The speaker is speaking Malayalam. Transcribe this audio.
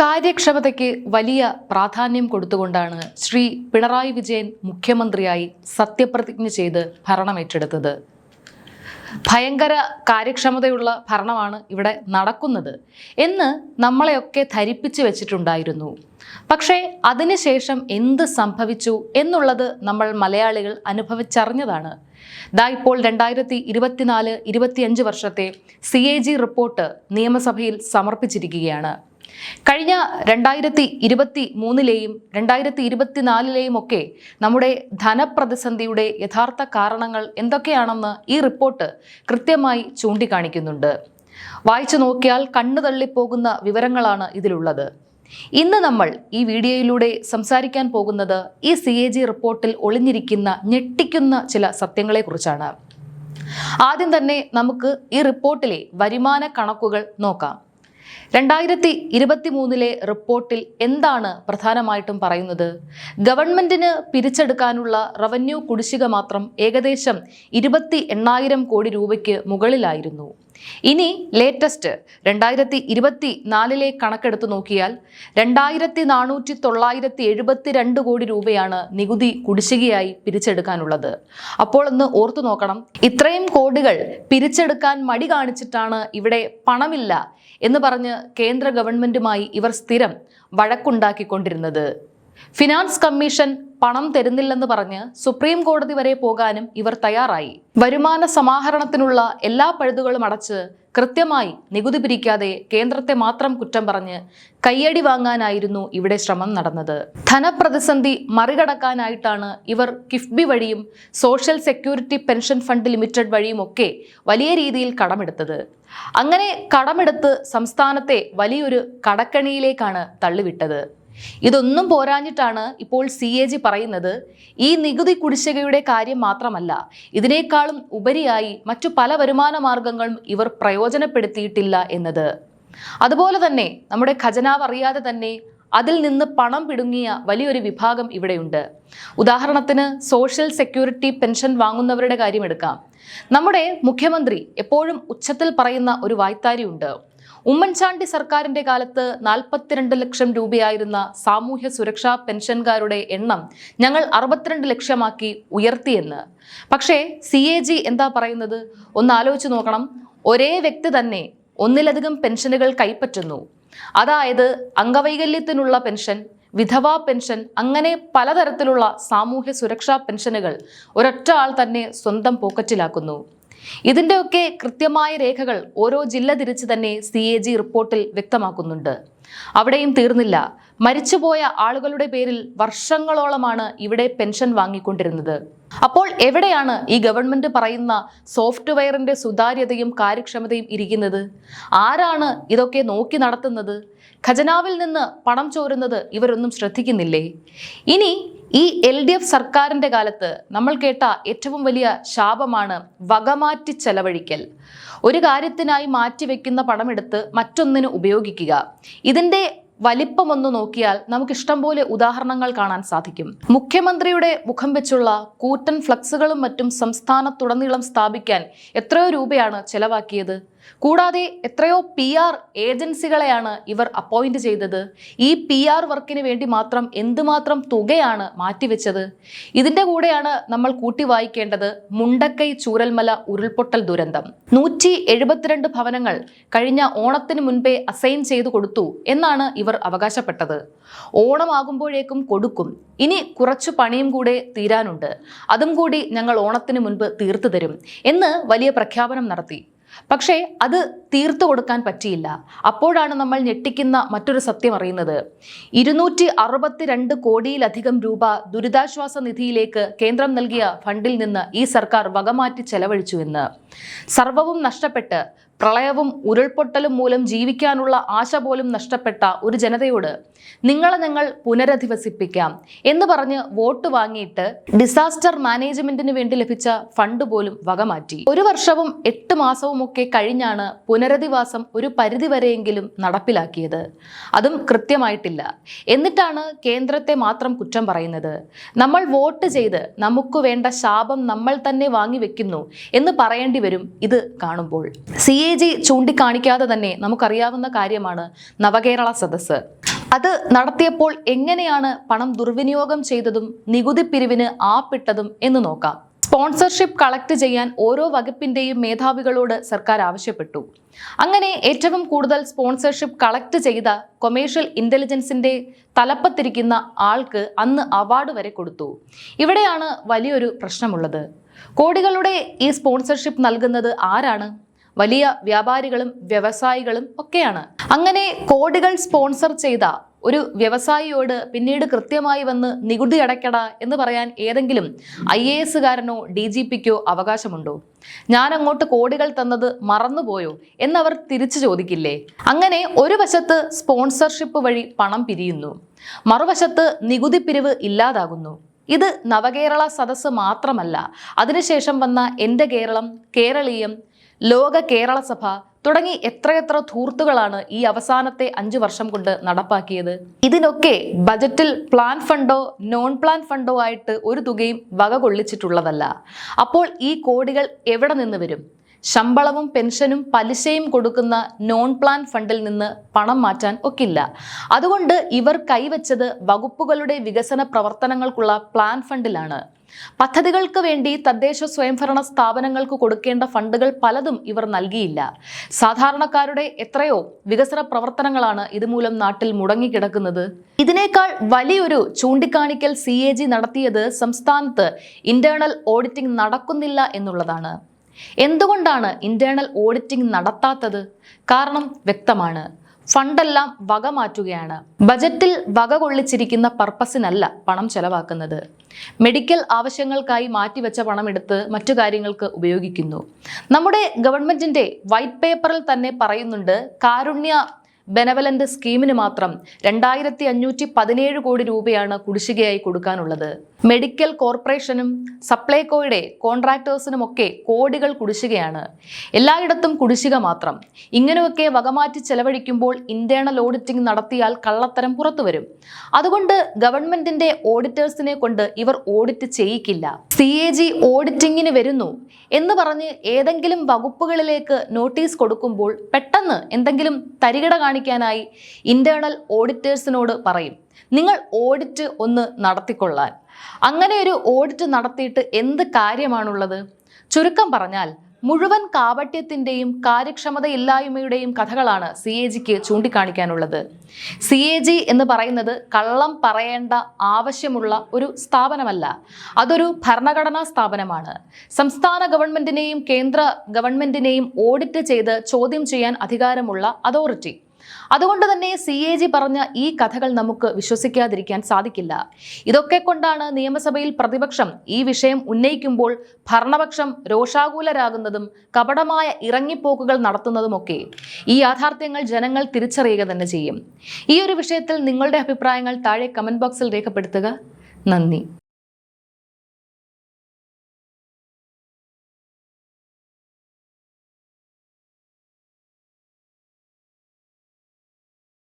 കാര്യക്ഷമതയ്ക്ക് വലിയ പ്രാധാന്യം കൊടുത്തുകൊണ്ടാണ് ശ്രീ പിണറായി വിജയൻ മുഖ്യമന്ത്രിയായി സത്യപ്രതിജ്ഞ ചെയ്ത് ഭരണമേറ്റെടുത്തത്. ഭയങ്കര കാര്യക്ഷമതയുള്ള ഭരണമാണ് ഇവിടെ നടക്കുന്നത് എന്ന് നമ്മളെയൊക്കെ ധരിപ്പിച്ചു വെച്ചിട്ടുണ്ടായിരുന്നു. പക്ഷേ അതിനുശേഷം എന്ത് സംഭവിച്ചു എന്നുള്ളത് നമ്മൾ മലയാളികൾ അനുഭവിച്ചറിഞ്ഞതാണ്. ഇപ്പോൾ 2024-25 വർഷത്തെ CAG റിപ്പോർട്ട് നിയമസഭയിൽ സമർപ്പിച്ചിരിക്കുകയാണ്. കഴിഞ്ഞ 2023-ലെയും 2024-ലെയും ഒക്കെ നമ്മുടെ ധനപ്രതിസന്ധിയുടെ യഥാർത്ഥ കാരണങ്ങൾ എന്തൊക്കെയാണെന്ന് ഈ റിപ്പോർട്ട് കൃത്യമായി ചൂണ്ടിക്കാണിക്കുന്നുണ്ട്. വായിച്ചു നോക്കിയാൽ കണ്ണു തള്ളിപ്പോകുന്ന വിവരങ്ങളാണ് ഇതിലുള്ളത്. ഇന്ന് നമ്മൾ ഈ വീഡിയോയിലൂടെ സംസാരിക്കാൻ പോകുന്നത് ഈ CAG റിപ്പോർട്ടിൽ ഒളിഞ്ഞിരിക്കുന്ന ഞെട്ടിക്കുന്ന ചില സത്യങ്ങളെക്കുറിച്ചാണ്. ആദ്യം തന്നെ നമുക്ക് ഈ റിപ്പോർട്ടിലെ വരുമാന കണക്കുകൾ നോക്കാം. 2023-ലെ റിപ്പോർട്ടിൽ എന്താണ് പ്രധാനമായിട്ടും പറയുന്നത്? ഗവൺമെന്റിന് പിരിച്ചെടുക്കാനുള്ള റവന്യൂ കുടിശ്ശിക മാത്രം ഏകദേശം 28,000 കോടി രൂപയ്ക്ക് മുകളിലായിരുന്നു. ഇനി ലേറ്റസ്റ്റ് 2024-ലെ കണക്കെടുത്ത് നോക്കിയാൽ 2,472 കോടി രൂപയാണ് നികുതി കുടിശ്ശികയായി പിരിച്ചെടുക്കാനുള്ളത്. അപ്പോൾ ഒന്ന് ഓർത്തു നോക്കണം, ഇത്രയും കോടികൾ പിരിച്ചെടുക്കാൻ മടി കാണിച്ചിട്ടാണ് ഇവിടെ പണമില്ല എന്ന് പറഞ്ഞ് കേന്ദ്ര ഗവൺമെന്റുമായി ഇവർ സ്ഥിരം വഴക്കുണ്ടാക്കിക്കൊണ്ടിരുന്നത്. ഫിനാൻസ് കമ്മീഷൻ പണം തരുന്നില്ലെന്ന് പറഞ്ഞ് സുപ്രീം കോടതി വരെ പോകാനും ഇവർ തയ്യാറായി. വരുമാന സമാഹരണത്തിനുള്ള എല്ലാ പഴുതുകളും അടച്ച് കൃത്യമായി നികുതി പിരിക്കാതെ കേന്ദ്രത്തെ മാത്രം കുറ്റം പറഞ്ഞ് കയ്യടി വാങ്ങാനായിരുന്നു ഇവിടെ ശ്രമം നടന്നത്. ധനപ്രതിസന്ധി മറികടക്കാനായിട്ടാണ് ഇവർ കിഫ്ബി വഴിയും social security pension fund limited വഴിയും ഒക്കെ വലിയ രീതിയിൽ കടമെടുത്തത്. അങ്ങനെ കടമെടുത്ത് സംസ്ഥാനത്തെ വലിയൊരു കടക്കണിയിലേക്കാണ് തള്ളിവിട്ടത്. ഇതൊന്നും പോരാഞ്ഞിട്ടാണ് ഇപ്പോൾ CAG പറയുന്നത് ഈ നികുതി കുടിശ്ശികയുടെ കാര്യം മാത്രമല്ല, ഇതിനേക്കാളും ഉപരിയായി മറ്റു പല വരുമാന മാർഗങ്ങളും ഇവർ പ്രയോജനപ്പെടുത്തിയിട്ടില്ല എന്നത്. അതുപോലെ തന്നെ നമ്മുടെ ഖജനാവ് അറിയാതെ തന്നെ അതിൽ നിന്ന് പണം പിടുങ്ങിയ വലിയൊരു വിഭാഗം ഇവിടെയുണ്ട്. ഉദാഹരണത്തിന് സോഷ്യൽ സെക്യൂരിറ്റി പെൻഷൻ വാങ്ങുന്നവരുടെ കാര്യമെടുക്കാം. നമ്മുടെ മുഖ്യമന്ത്രി എപ്പോഴും ഉച്ചത്തിൽ പറയുന്ന ഒരു വായ്ത്താരിയുണ്ട്. ഉമ്മൻചാണ്ടി സർക്കാരിന്റെ കാലത്ത് 42 ലക്ഷം രൂപയായിരുന്ന സാമൂഹ്യ സുരക്ഷാ പെൻഷൻകാരുടെ എണ്ണം ഞങ്ങൾ 62 ലക്ഷമാക്കി ഉയർത്തിയെന്ന്. പക്ഷേ CAG എന്താ പറയുന്നത്? ഒന്ന് ആലോചിച്ച് നോക്കണം. ഒരേ വ്യക്തി തന്നെ ഒന്നിലധികം പെൻഷനുകൾ കൈപ്പറ്റുന്നു. അതായത് അംഗവൈകല്യത്തിനുള്ള പെൻഷൻ, വിധവാ പെൻഷൻ, അങ്ങനെ പലതരത്തിലുള്ള സാമൂഹ്യ സുരക്ഷാ പെൻഷനുകൾ ഒരൊറ്റ ആൾ തന്നെ സ്വന്തം പോക്കറ്റിലാക്കുന്നു. ഇതിൻ്റെയൊക്കെ കൃത്യമായ രേഖകൾ ഓരോ ജില്ല തിരിച്ച് തന്നെ CAG റിപ്പോർട്ടിൽ വ്യക്തമാക്കുന്നുണ്ട്. അവിടെയും തീർന്നില്ല. മരിച്ചുപോയ ആളുകളുടെ പേരിൽ വർഷങ്ങളോളമാണ് ഇവിടെ പെൻഷൻ വാങ്ങിക്കൊണ്ടിരുന്നത്. അപ്പോൾ എവിടെയാണ് ഈ ഗവൺമെന്റ് പറയുന്ന സോഫ്റ്റ്വെയറിന്റെ സുതാര്യതയും കാര്യക്ഷമതയും ഇരിക്കുന്നത്? ആരാണ് ഇതൊക്കെ നോക്കി നടത്തുന്നത്? ഖജനാവിൽ നിന്ന് പണം ചോരുന്നത് ഇവരൊന്നും ശ്രദ്ധിക്കുന്നില്ലേ? ഇനി ഈ LDF സർക്കാരിന്റെ കാലത്ത് നമ്മൾ കേട്ട ഏറ്റവും വലിയ ശാപമാണ് വകമാറ്റി ചെലവഴിക്കൽ. ഒരു കാര്യത്തിനായി മാറ്റിവെക്കുന്ന പണമെടുത്ത് മറ്റൊന്നിന് ഉപയോഗിക്കുക. ഇതിന്റെ വലിപ്പമൊന്ന് നോക്കിയാൽ നമുക്ക് ഇഷ്ടം പോലെ ഉദാഹരണങ്ങൾ കാണാൻ സാധിക്കും. മുഖ്യമന്ത്രിയുടെ മുഖം വെച്ചുള്ള കൂറ്റൻ ഫ്ലക്സുകളും മറ്റും സംസ്ഥാനത്തുടനീളം സ്ഥാപിക്കാൻ എത്രയോ രൂപയാണ് ചെലവാക്കിയത്. കൂടാതെ എത്രയോ PR ഏജൻസികളെയാണ് ഇവർ അപ്പോയിന്റ് ചെയ്തത്. ഈ PR വർക്കിന് വേണ്ടി മാത്രം എന്തുമാത്രം തുകയാണ് മാറ്റിവെച്ചത്? ഇതിന്റെ കൂടെയാണ് നമ്മൾ കൂട്ടി വായിക്കേണ്ടത് മുണ്ടക്കൈ ചൂരൽമല ഉരുൾപൊട്ടൽ ദുരന്തം. 172 ഭവനങ്ങൾ കഴിഞ്ഞ ഓണത്തിന് മുൻപേ അസൈൻ ചെയ്തു കൊടുത്തു എന്നാണ് ഇവർ അവകാശപ്പെട്ടത്. ഓണമാകുമ്പോഴേക്കും കൊടുക്കും, ഇനി കുറച്ചു പണിയും കൂടെ തീരാനുണ്ട്, അതും കൂടി ഞങ്ങൾ ഓണത്തിന് മുൻപ് തീർത്തു തരും എന്ന് വലിയ പ്രഖ്യാപനം നടത്തി. പക്ഷേ അത് തീർത്തു കൊടുക്കാൻ പറ്റിയില്ല. അപ്പോഴാണ് നമ്മൾ ഞെട്ടിക്കുന്ന മറ്റൊരു സത്യം അറിയുന്നത്. 262 കോടിയിലധികം രൂപ ദുരിതാശ്വാസ നിധിയിലേക്ക് കേന്ദ്രം നൽകിയ ഫണ്ടിൽ നിന്ന് ഈ സർക്കാർ വകമാറ്റി ചെലവഴിച്ചു എന്ന്. സർവവും നഷ്ടപ്പെട്ട് പ്രളയവും ഉരുൾപൊട്ടലും മൂലം ജീവിക്കാനുള്ള ആശ പോലും നഷ്ടപ്പെട്ട ഒരു ജനതയോട് നിങ്ങളെ ഞങ്ങൾ പുനരധിവസിപ്പിക്കാം എന്ന് പറഞ്ഞ് വോട്ട് വാങ്ങിയിട്ട് ഡിസാസ്റ്റർ മാനേജ്മെന്റിന് വേണ്ടി ലഭിച്ച ഫണ്ട് പോലും വകമാറ്റി. 1 വർഷവും 8 മാസവും ഒക്കെ കഴിഞ്ഞാണ് പുനരധിവാസം ഒരു പരിധിവരെയെങ്കിലും നടപ്പിലാക്കിയത്. അതും കൃത്യമായിട്ടില്ല. എന്നിട്ടാണ് കേന്ദ്രത്തെ മാത്രം കുറ്റം പറയുന്നത്. നമ്മൾ വോട്ട് ചെയ്ത് നമുക്ക് വേണ്ട ശാപം നമ്മൾ തന്നെ വാങ്ങി വെക്കുന്നു എന്ന് പറയേണ്ടി വരും ഇത് കാണുമ്പോൾ. CAG ചൂണ്ടിക്കാണിക്കാതെ തന്നെ നമുക്കറിയാവുന്ന കാര്യമാണ് നവകേരള സദസ്സ്. അത് നടത്തിയപ്പോൾ എങ്ങനെയാണ് പണം ദുർവിനിയോഗം ചെയ്തതും നികുതി പിരിവിന് ആപ്പിട്ടതും എന്ന് നോക്കാം. സ്പോൺസർഷിപ്പ് കളക്ട് ചെയ്യാൻ ഓരോ വകുപ്പിന്റെയും മേധാവികളോട് സർക്കാർ ആവശ്യപ്പെട്ടു. അങ്ങനെ ഏറ്റവും കൂടുതൽ സ്പോൺസർഷിപ്പ് കളക്ട് ചെയ്ത കൊമേഴ്ഷ്യൽ ഇന്റലിജൻസിന്റെ തലപ്പത്തിരിക്കുന്ന ആൾക്ക് അന്ന് അവാർഡ് വരെ കൊടുത്തു. ഇവിടെയാണ് വലിയൊരു പ്രശ്നമുള്ളത്. കോടികളുടെ ഈ സ്പോൺസർഷിപ്പ് നൽകുന്നത് ആരാണ്? വലിയ വ്യാപാരികളും വ്യവസായികളും ഒക്കെയാണ്. അങ്ങനെ കോടികൾ സ്പോൺസർ ചെയ്ത ഒരു വ്യവസായിയോട് പിന്നീട് കൃത്യമായി വന്ന് നികുതി അടയ്ക്കട എന്ന് പറയാൻ ഏതെങ്കിലും IAS-കാരനോ DGPക്കോ അവകാശമുണ്ടോ? ഞാൻ അങ്ങോട്ട് കോടികൾ തന്നത് മറന്നുപോയോ എന്നവർ തിരിച്ചു ചോദിക്കില്ലേ? അങ്ങനെ ഒരു വശത്ത് സ്പോൺസർഷിപ്പ് വഴി പണം പിരിയുന്നു, മറുവശത്ത് നികുതി പിരിവ് ഇല്ലാതാകുന്നു. ഇത് നവകേരള സദസ്സ് മാത്രമല്ല, അതിനുശേഷം വന്ന എൻ്റെ കേരളം, കേരളീയം, ലോക കേരള സഭ തുടങ്ങി എത്രയെത്ര ധൂർത്തുകളാണ് ഈ അവസാനത്തെ 5 വർഷം കൊണ്ട് നടപ്പാക്കിയത്. ഇതിനൊക്കെ ബജറ്റിൽ പ്ലാൻ ഫണ്ടോ നോൺ പ്ലാൻ ഫണ്ടോ ആയിട്ട് ഒരു തുകയും വക കൊള്ളിച്ചിട്ടുള്ളതല്ല. അപ്പോൾ ഈ കോടികൾ എവിടെ നിന്ന് വരും? ശമ്പളവും പെൻഷനും പലിശയും കൊടുക്കുന്ന നോൺ പ്ലാൻ ഫണ്ടിൽ നിന്ന് പണം മാറ്റാൻ ഒക്കില്ല. അതുകൊണ്ട് ഇവർ കൈവച്ചത് വകുപ്പുകളുടെ വികസന പ്രവർത്തനങ്ങൾക്കുള്ള പ്ലാൻ ഫണ്ടിലാണ്. പദ്ധതികൾക്ക് വേണ്ടി തദ്ദേശ സ്വയംഭരണ സ്ഥാപനങ്ങൾക്ക് കൊടുക്കേണ്ട ഫണ്ടുകൾ പലതും ഇവർ നൽകിയില്ല. സാധാരണക്കാരുടെ എത്രയോ വികസന പ്രവർത്തനങ്ങളാണ് ഇതുമൂലം നാട്ടിൽ മുടങ്ങിക്കിടക്കുന്നത്. ഇതിനേക്കാൾ വലിയൊരു ചൂണ്ടിക്കാണിക്കൽ CAG നടത്തിയത് സംസ്ഥാനത്ത് ഇന്റേണൽ ഓഡിറ്റിംഗ് നടക്കുന്നില്ല എന്നുള്ളതാണ്. എന്തുകൊണ്ടാണ് ഇന്റേണൽ ഓഡിറ്റിംഗ് നടത്താത്തത്? കാരണം വ്യക്തമാണ്. ഫണ്ടെല്ലാം വക മാറ്റുകയാണ്. ബജറ്റിൽ വക കൊള്ളിച്ചിരിക്കുന്ന പർപ്പസിനല്ല പണം ചെലവാക്കുന്നത്. മെഡിക്കൽ ആവശ്യങ്ങൾക്കായി മാറ്റിവെച്ച പണം എടുത്ത് മറ്റു കാര്യങ്ങൾക്ക് ഉപയോഗിക്കുന്നു. നമ്മുടെ ഗവൺമെന്റിന്റെ വൈറ്റ് പേപ്പറിൽ തന്നെ പറയുന്നുണ്ട്, കാരുണ്യ ബെനവലന്റ് സ്കീമിന് മാത്രം 2517 കോടി രൂപയാണ് കുടിശ്ശികയായി കൊടുക്കാനുള്ളത്. മെഡിക്കൽ കോർപ്പറേഷനും സപ്ലൈകോയുടെ കോൺട്രാക്ടേഴ്സിനുമൊക്കെ കോടികൾ കുടിശ്ശികയാണ്. എല്ലായിടത്തും കുടിശ്ശിക മാത്രം. ഇങ്ങനെയൊക്കെ വകമാറ്റി ചെലവഴിക്കുമ്പോൾ ഇന്റേണൽ ഓഡിറ്റിംഗ് നടത്തിയാൽ കള്ളത്തരം പുറത്തുവരും. അതുകൊണ്ട് ഗവൺമെന്റിന്റെ ഓഡിറ്റേഴ്സിനെ കൊണ്ട് ഇവർ ഓഡിറ്റ് ചെയ്യിക്കില്ല. CAG ഓഡിറ്റിങ്ങിന് വരുന്നു എന്ന് പറഞ്ഞ് ഏതെങ്കിലും വകുപ്പുകളിലേക്ക് നോട്ടീസ് കൊടുക്കുമ്പോൾ പെട്ടെന്ന് എന്തെങ്കിലും തരികിട കാണിക്കാനായി ഇന്റേണൽ ഓഡിറ്റേഴ്സിനോട് പറയും, നിങ്ങൾ ഓഡിറ്റ് ഒന്ന് നടത്തിക്കൊള്ളാൻ. അങ്ങനെ ഒരു ഓഡിറ്റ് നടത്തിയിട്ട് എന്ത് കാര്യമാണുള്ളത്? ചുരുക്കം പറഞ്ഞാൽ മുഴുവൻ കാപട്യത്തിന്റെയും കാര്യക്ഷമതയില്ലായ്മയുടെയും കഥകളാണ് CAGക്ക് ചൂണ്ടിക്കാണിക്കാനുള്ളത്. CAG എന്ന് പറയുന്നത് കള്ളം പറയേണ്ട ആവശ്യമുള്ള ഒരു സ്ഥാപനമല്ല, അതൊരു ഭരണഘടനാ സ്ഥാപനമാണ്. സംസ്ഥാന ഗവൺമെന്റിനെയും കേന്ദ്ര ഗവൺമെന്റിനെയും ഓഡിറ്റ് ചെയ്ത് ചോദ്യം ചെയ്യാൻ അധികാരമുള്ള അതോറിറ്റി. അതുകൊണ്ട് തന്നെ CAG പറഞ്ഞ ഈ കഥകൾ നമുക്ക് വിശ്വസിക്കാതിരിക്കാൻ സാധിക്കില്ല. ഇതൊക്കെ കൊണ്ടാണ് നിയമസഭയിൽ പ്രതിപക്ഷം ഈ വിഷയം ഉന്നയിക്കുമ്പോൾ ഭരണപക്ഷം രോഷാകുലരാകുന്നതും കപടമായ ഇറങ്ങിപ്പോക്കുകൾ നടത്തുന്നതുമൊക്കെ. ഈ യാഥാർത്ഥ്യങ്ങൾ ജനങ്ങൾ തിരിച്ചറിയുക തന്നെ ചെയ്യും. ഈ ഒരു വിഷയത്തിൽ നിങ്ങളുടെ അഭിപ്രായങ്ങൾ താഴെ കമന്റ് ബോക്സിൽ രേഖപ്പെടുത്തുക. നന്ദി.